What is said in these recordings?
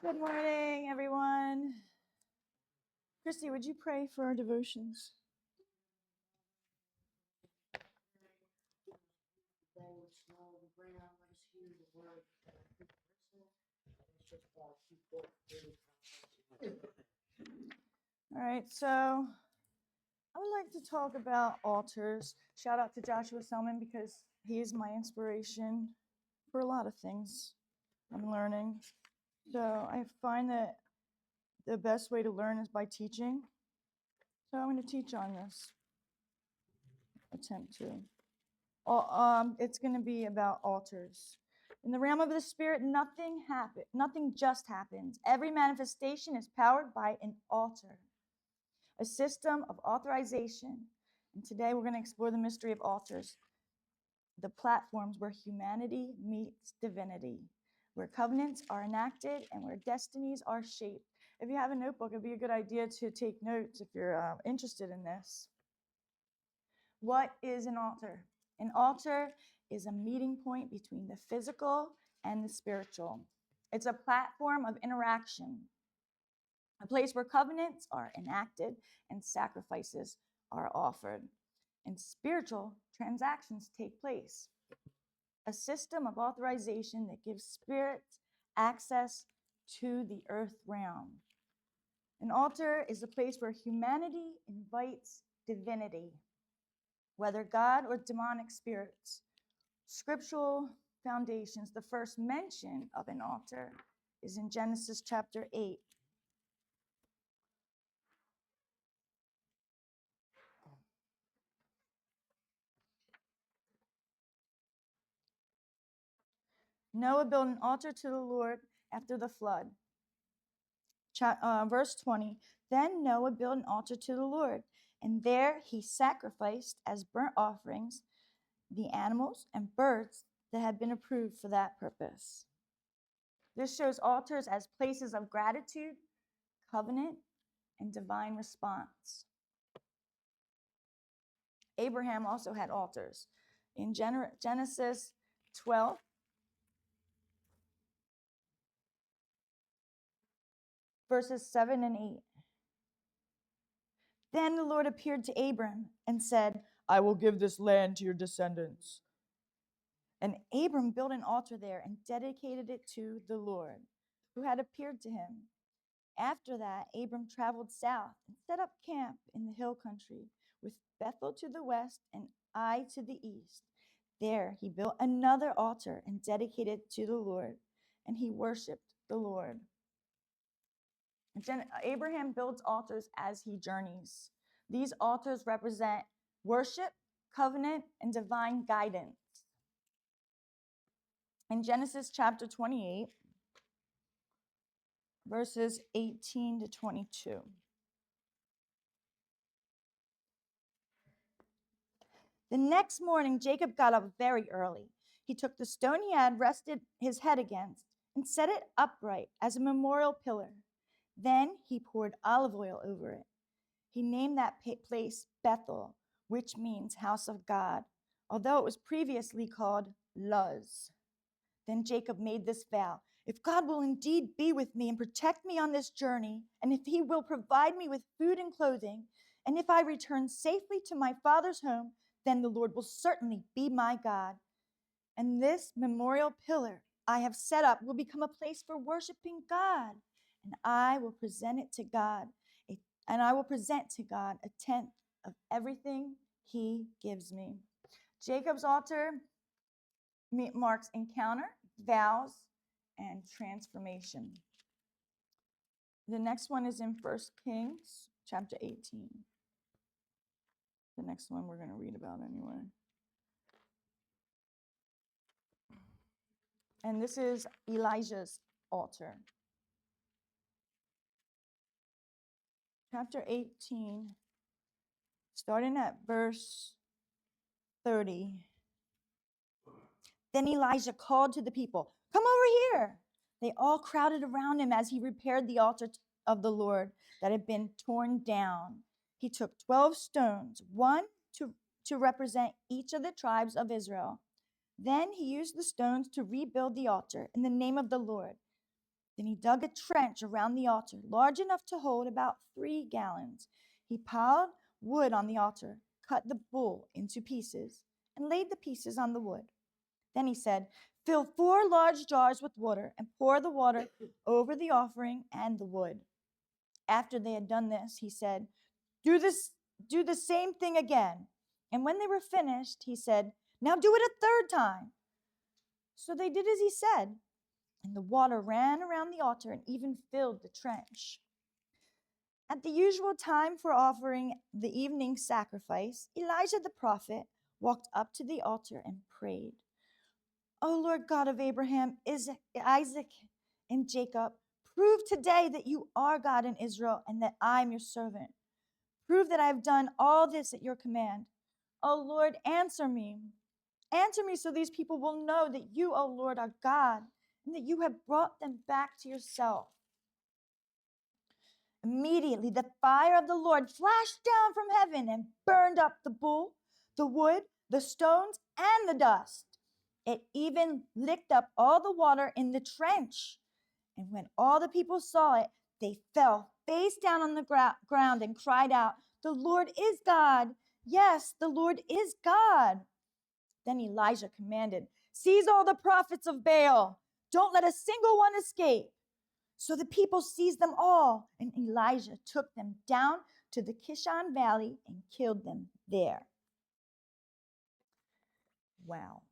Good morning, everyone. Christy, would you pray for our devotions? All right, so I would like to talk about altars. Shout out to Joshua Selman because he is my inspiration for a lot of things I'm learning. So I find that the best way to learn is by teaching. So I'm going to teach on this. Attempt to. It's going to be about altars. In the realm of the spirit, nothing just happens. Every manifestation is powered by an altar, a system of authorization. And today we're going to explore the mystery of altars, the platforms where humanity meets divinity, where covenants are enacted and where destinies are shaped. If you have a notebook, it'd be a good idea to take notes if you're interested in this. What is an altar? An altar is a meeting point between the physical and the spiritual. It's a platform of interaction, a place where covenants are enacted and sacrifices are offered, and spiritual transactions take place. A system of authorization that gives spirits access to the earth realm. An altar is a place where humanity invites divinity, whether God or demonic spirits. Scriptural foundations. The first mention of an altar is in Genesis chapter 8. Noah built an altar to the Lord after the flood. Verse 20. Then Noah built an altar to the Lord, and there he sacrificed as burnt offerings the animals and birds that had been approved for that purpose. This shows altars as places of gratitude, covenant, and divine response. Abraham also had altars. In Genesis 12, verses 7 and 8. Then the Lord appeared to Abram and said, I will give this land to your descendants. And Abram built an altar there and dedicated it to the Lord, who had appeared to him. After that, Abram traveled south and set up camp in the hill country, with Bethel to the west and Ai to the east. There he built another altar and dedicated it to the Lord, and he worshiped the Lord. Abraham builds altars as he journeys. These altars represent worship, covenant, and divine guidance. In Genesis chapter 28, verses 18 to 22. The next morning, Jacob got up very early. He took the stone he had rested his head against and set it upright as a memorial pillar. Then he poured olive oil over it. He named that place Bethel, which means house of God, although it was previously called Luz. Then Jacob made this vow: if God will indeed be with me and protect me on this journey, and if he will provide me with food and clothing, and if I return safely to my father's home, then the Lord will certainly be my God. And this memorial pillar I have set up will become a place for worshiping God, and I will present to God a tenth of everything he gives me. Jacob's altar marks encounter, vows, and transformation. The next one is in 1 Kings chapter 18. The next one we're going to read about anyway. And this is Elijah's altar. Chapter 18, starting at verse 30. Then Elijah called to the people, come over here. They all crowded around him as he repaired the altar of the Lord that had been torn down. He took 12 stones, one to represent each of the tribes of Israel. Then he used the stones to rebuild the altar in the name of the Lord. Then he dug a trench around the altar, large enough to hold about 3 gallons. He piled wood on the altar, cut the bull into pieces, and laid the pieces on the wood. Then he said, "Fill 4 large jars with water and pour the water over the offering and the wood." After they had done this, he said, Do the same thing again." And when they were finished, he said, "Now do it a third time." So they did as he said, and the water ran around the altar and even filled the trench. At the usual time for offering the evening sacrifice, Elijah the prophet walked up to the altar and prayed, "O Lord God of Abraham, Isaac, and Jacob, prove today that you are God in Israel and that I am your servant. Prove that I have done all this at your command. O Lord, answer me. Answer me so these people will know that you, O Lord, are God and that you have brought them back to yourself." Immediately, the fire of the Lord flashed down from heaven and burned up the bull, the wood, the stones, and the dust. It even licked up all the water in the trench. And when all the people saw it, they fell face down on the ground and cried out, "The Lord is God. Yes, the Lord is God." Then Elijah commanded, "Seize all the prophets of Baal. Don't let a single one escape." So the people seized them all, and Elijah took them down to the Kishon Valley and killed them there. Wow.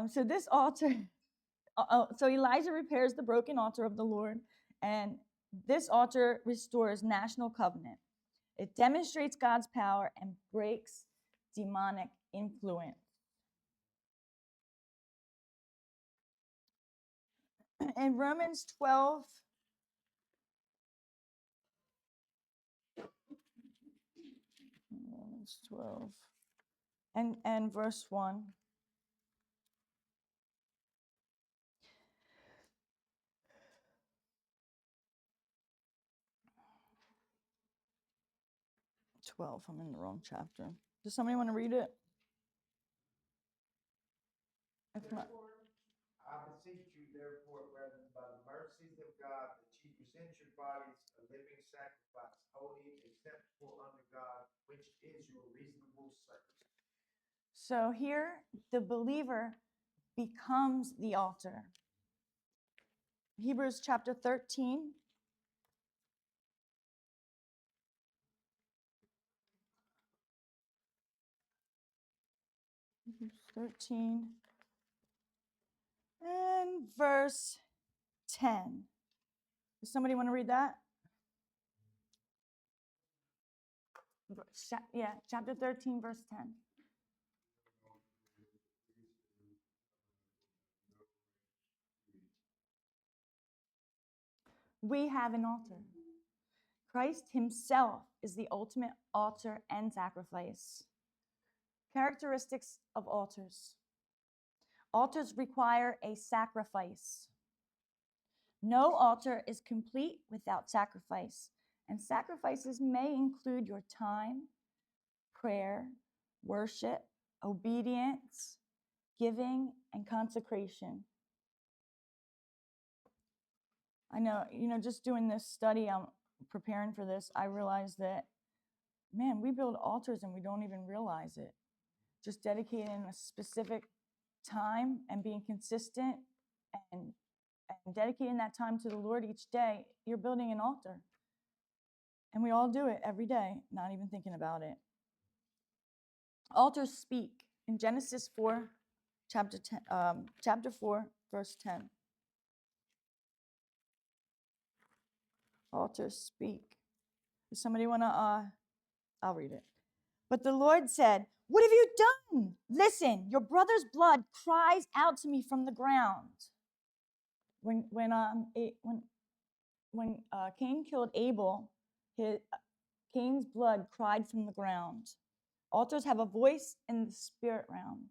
So this altar, so Elijah repairs the broken altar of the Lord, and this altar restores national covenant. It demonstrates God's power and breaks demonic influence. In Romans 12, and verse 1. I'm in the wrong chapter. Does somebody want to read it? If not, I beseech you, therefore, brethren, by the mercies of God, that ye present your bodies a living sacrifice, holy, acceptable unto God, which is your reasonable service. so here the believer becomes the altar. Hebrews chapter 13. Hebrews 13 and verse 10. Does somebody want to read that? Yeah, chapter 13, verse 10. We have an altar. Christ himself is the ultimate altar and sacrifice. Characteristics of altars. Altars require a sacrifice. No altar is complete without sacrifice, and sacrifices may include your time, prayer, worship, obedience, giving, and consecration. I know, just doing this study, I'm preparing for this, I realized that, man, we build altars and we don't even realize it. Just dedicating a specific time and being consistent and dedicating that time to the Lord each day, you're building an altar. And we all do it every day, not even thinking about it. Altars speak. In Genesis 4, chapter 4, verse 10. Altars speak. Does somebody want to, I'll read it. But the Lord said, "What have you done? Listen, your brother's blood cries out to me from the ground." When Cain killed Abel, Cain's blood cried from the ground. Altars have a voice in the spirit realm.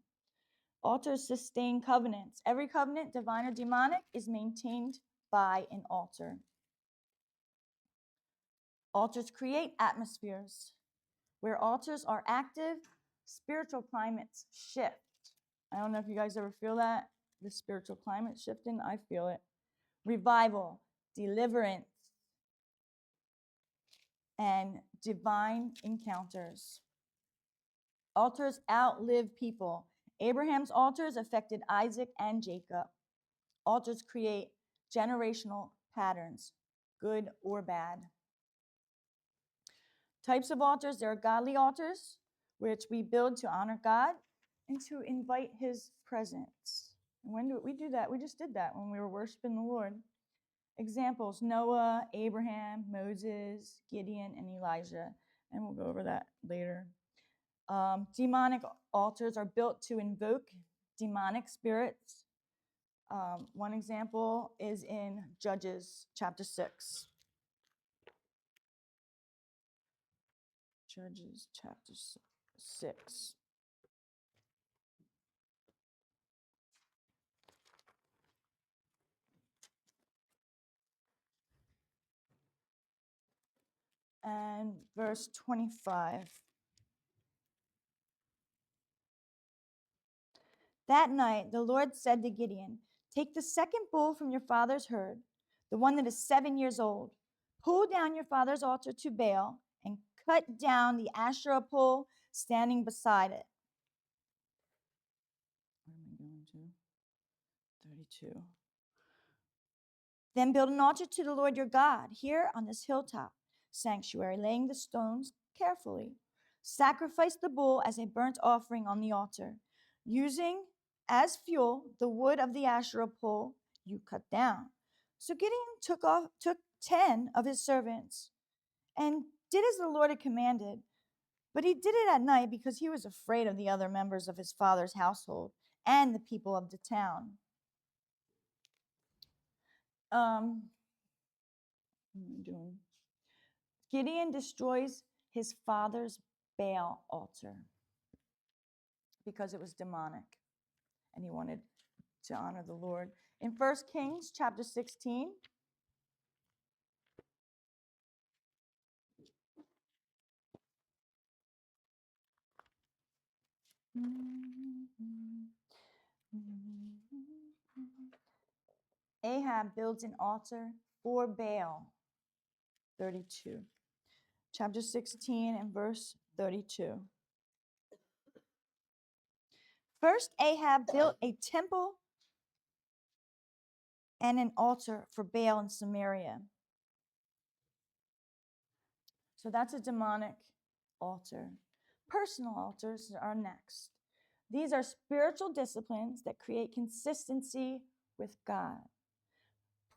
Altars sustain covenants. Every covenant, divine or demonic, is maintained by an altar. Altars create atmospheres. Where altars are active, spiritual climates shift. I don't know if you guys ever feel that. the spiritual climate shifting. I feel it. Revival, deliverance, and divine encounters. Altars outlive people. Abraham's altars affected Isaac and Jacob. Altars create generational patterns, good or bad. Types of altars: there are godly altars, which we build to honor God and to invite his presence. And when do we do that? We just did that when we were worshiping the Lord. Examples: Noah, Abraham, Moses, Gideon, and Elijah. And we'll go over that later. Demonic altars are built to invoke demonic spirits. One example is in Judges chapter 6. Judges chapter 6. And verse 25. That night, the Lord said to Gideon, "Take the second bull from your father's herd, the one that is 7 years old. Pull down your father's altar to Baal and cut down the Asherah pole standing beside it." Where am I going to? 32. Then build an altar to the Lord your God here on this hilltop sanctuary, laying the stones carefully. Sacrifice the bull as a burnt offering on the altar, using as fuel the wood of the Asherah pole you cut down. So Gideon took 10 of his servants and did as the Lord had commanded. But he did it at night because he was afraid of the other members of his father's household and the people of the town. What am I doing? Gideon destroys his father's Baal altar because it was demonic and he wanted to honor the Lord. In 1 Kings chapter 16, Ahab builds an altar for Baal. 32. Chapter 16 and verse 32. First, Ahab built a temple and an altar for Baal in Samaria. So that's a demonic altar. Personal altars are next. These are spiritual disciplines that create consistency with God.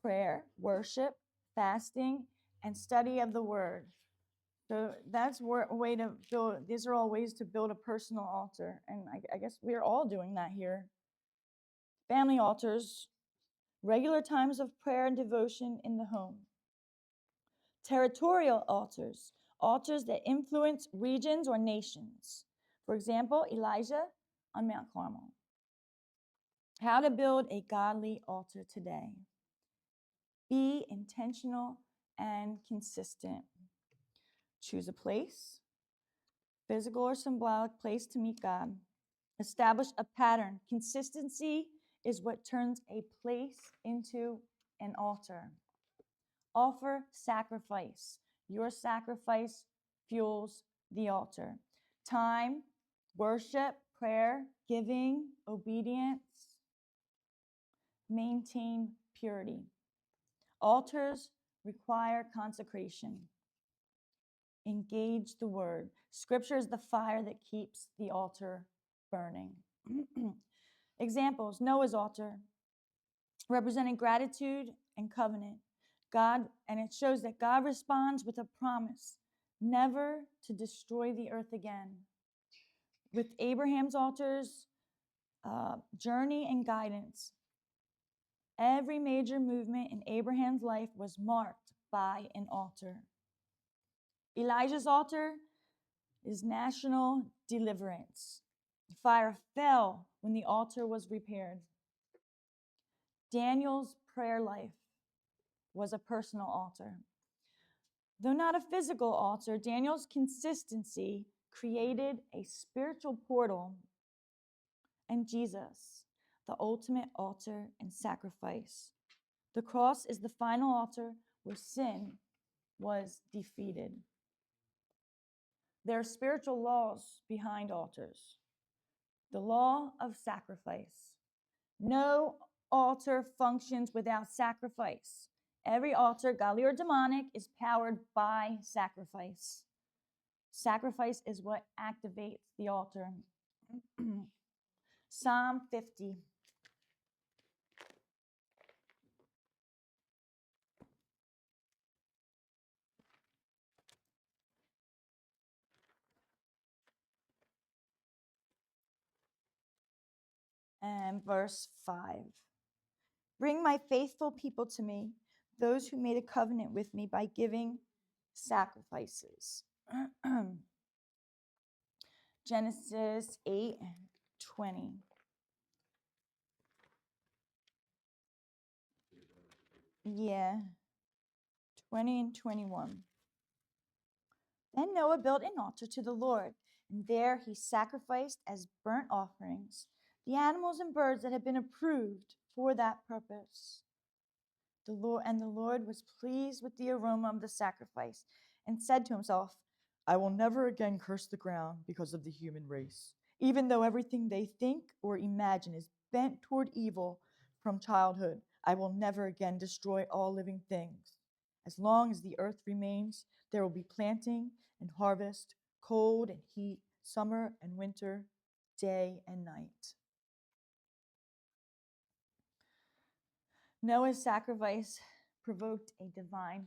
Prayer, worship, fasting, and study of the word. So that's a way to build. These are all ways to build a personal altar. And I guess we're all doing that here. Family altars, regular times of prayer and devotion in the home. Territorial altars, altars that influence regions or nations. For example, Elijah on Mount Carmel. How to build a godly altar today. Be intentional and consistent. Choose a place, physical or symbolic place to meet God. Establish a pattern. Consistency is what turns a place into an altar. Offer sacrifice. Your sacrifice fuels the altar. Time, worship, prayer, giving, obedience. Maintain purity. Altars require consecration. Engage the word. Scripture is the fire that keeps the altar burning. Examples: Noah's altar, representing gratitude and covenant. And it shows that God responds with a promise never to destroy the earth again. With Abraham's altars, journey and guidance. Every major movement in Abraham's life was marked by an altar. Elijah's altar is national deliverance. The fire fell when the altar was repaired. Daniel's prayer life was a personal altar. Though not a physical altar, Daniel's consistency created a spiritual portal. And Jesus, the ultimate altar and sacrifice. The cross is the final altar where sin was defeated. There are spiritual laws behind altars. The law of sacrifice. No altar functions without sacrifice. Every altar, godly or demonic, is powered by sacrifice. Sacrifice is what activates the altar. Psalm 50. And verse 5. Bring my faithful people to me, those who made a covenant with me by giving sacrifices. Genesis 8:20. Yeah, 20 and 21. Then Noah built an altar to the Lord, and there he sacrificed as burnt offerings the animals and birds that had been approved for that purpose. The Lord was pleased with the aroma of the sacrifice and said to himself, I will never again curse the ground because of the human race, even though everything they think or imagine is bent toward evil from childhood. I will never again destroy all living things. As long as the earth remains, there will be planting and harvest, cold and heat, summer and winter, day and night. Noah's sacrifice provoked a divine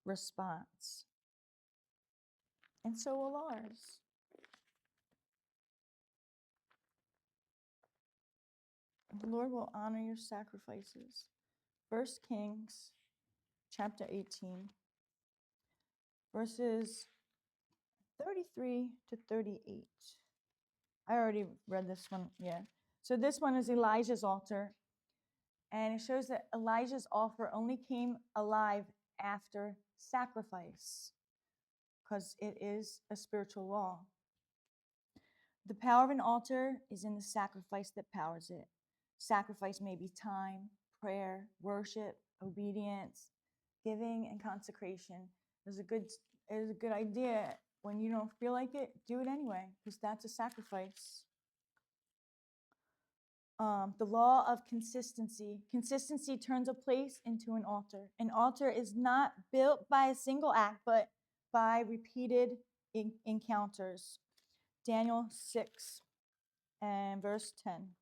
response. And so will ours. The Lord will honor your sacrifices. 1 Kings chapter 18, verses 33 to 38. I already read this one, yeah. So this one is Elijah's altar. And it shows that Elijah's offer only came alive after sacrifice, because it is a spiritual law. The power of an altar is in the sacrifice that powers it. Sacrifice may be time, prayer, worship, obedience, giving, and consecration. It is a good idea. When you don't feel like it, do it anyway, because that's a sacrifice. The law of consistency. Consistency turns a place into an altar. An altar is not built by a single act, but by repeated encounters. Daniel 6 and verse 10.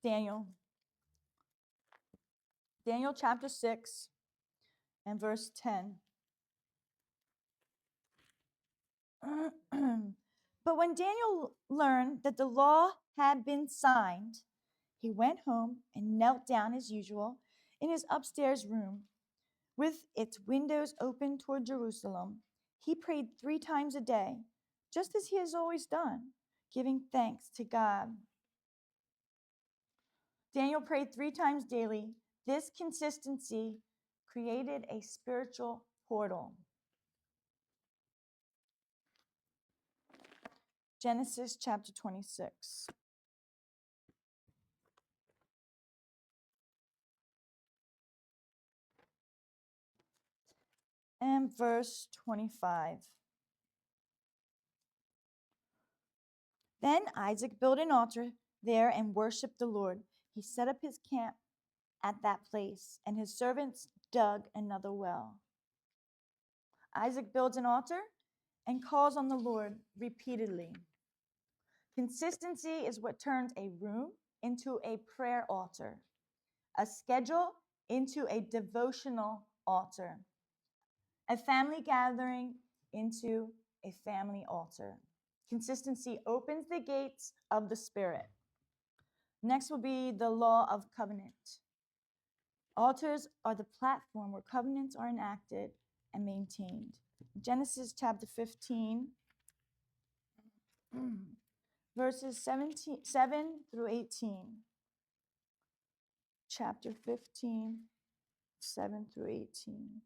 Daniel chapter 6 and verse 10. But when Daniel learned that the law had been signed, he went home and knelt down as usual in his upstairs room with its windows open toward Jerusalem. He prayed 3 times a day, just as he has always done, giving thanks to God. Daniel prayed 3 times daily. This consistency created a spiritual portal. Genesis chapter 26. And verse 25. Then Isaac built an altar there and worshiped the Lord. He set up his camp at that place, and his servants dug another well. Isaac builds an altar and calls on the Lord repeatedly. Consistency is what turns a room into a prayer altar, a schedule into a devotional altar, a family gathering into a family altar. Consistency opens the gates of the Spirit. Next will be the law of covenant. Altars are the platform where covenants are enacted and maintained. Genesis chapter 15, verses 7 through 18. Chapter 15, 7 through 18.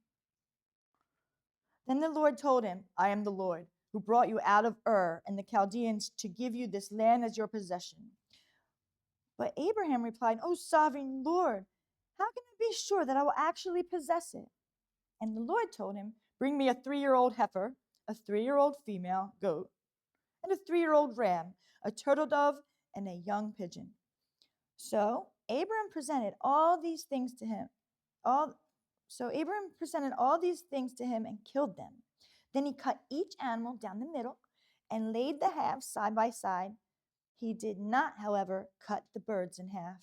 Then the Lord told him, I am the Lord, who brought you out of Ur and the Chaldeans to give you this land as your possession. But Abraham replied, O sovereign Lord, how can I be sure that I will actually possess it? And the Lord told him, bring me a 3-year-old heifer, a 3-year-old female goat, and a 3-year-old ram, a turtle dove, and a young pigeon. So Abraham presented all these things to him. Abraham presented all these things to him and killed them. Then he cut each animal down the middle and laid the halves side by side. He did not, however, cut the birds in half.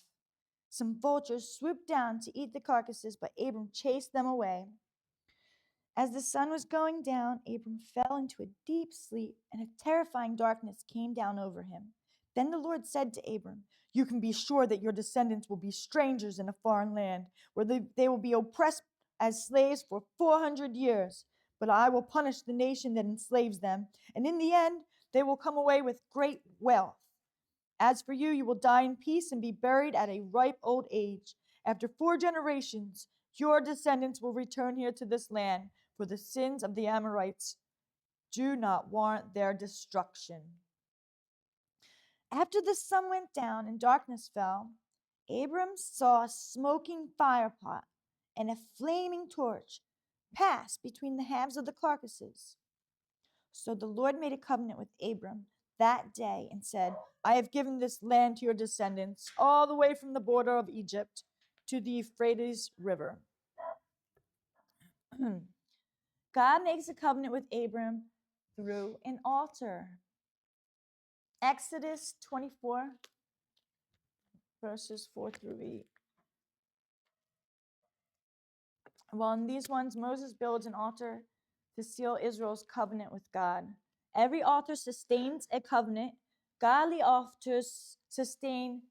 Some vultures swooped down to eat the carcasses, but Abram chased them away. As the sun was going down, Abram fell into a deep sleep, and a terrifying darkness came down over him. Then the Lord said to Abram, you can be sure that your descendants will be strangers in a foreign land, where they will be oppressed as slaves for 400 years. But I will punish the nation that enslaves them, and in the end, they will come away with great wealth. As for you, you will die in peace and be buried at a ripe old age. After 4 generations, your descendants will return here to this land, for the sins of the Amorites do not warrant their destruction. After the sun went down and darkness fell, Abram saw a smoking firepot and a flaming torch pass between the halves of the carcasses. So the Lord made a covenant with Abram that day and said, I have given this land to your descendants, all the way from the border of Egypt to the Euphrates River. God makes a covenant with Abram through an altar. Exodus 24, verses 4 through 8. Well, in these ones, Moses builds an altar to seal Israel's covenant with God. Every altar sustains a covenant. Godly altars sustain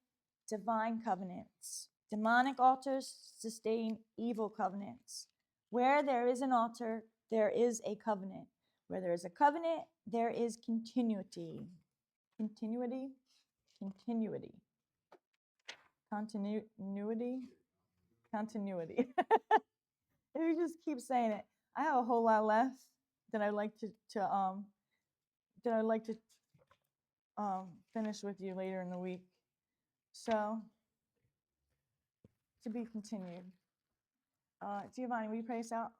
divine covenants. Demonic altars sustain evil covenants. Where there is an altar, there is a covenant. Where there is a covenant, there is continuity. Continuity? Continuity. Continuity? Continuity. If you just keep saying it, I have a whole lot left that I'd like to finish with you later in the week. So, to be continued. Giovanni, will you pray us out?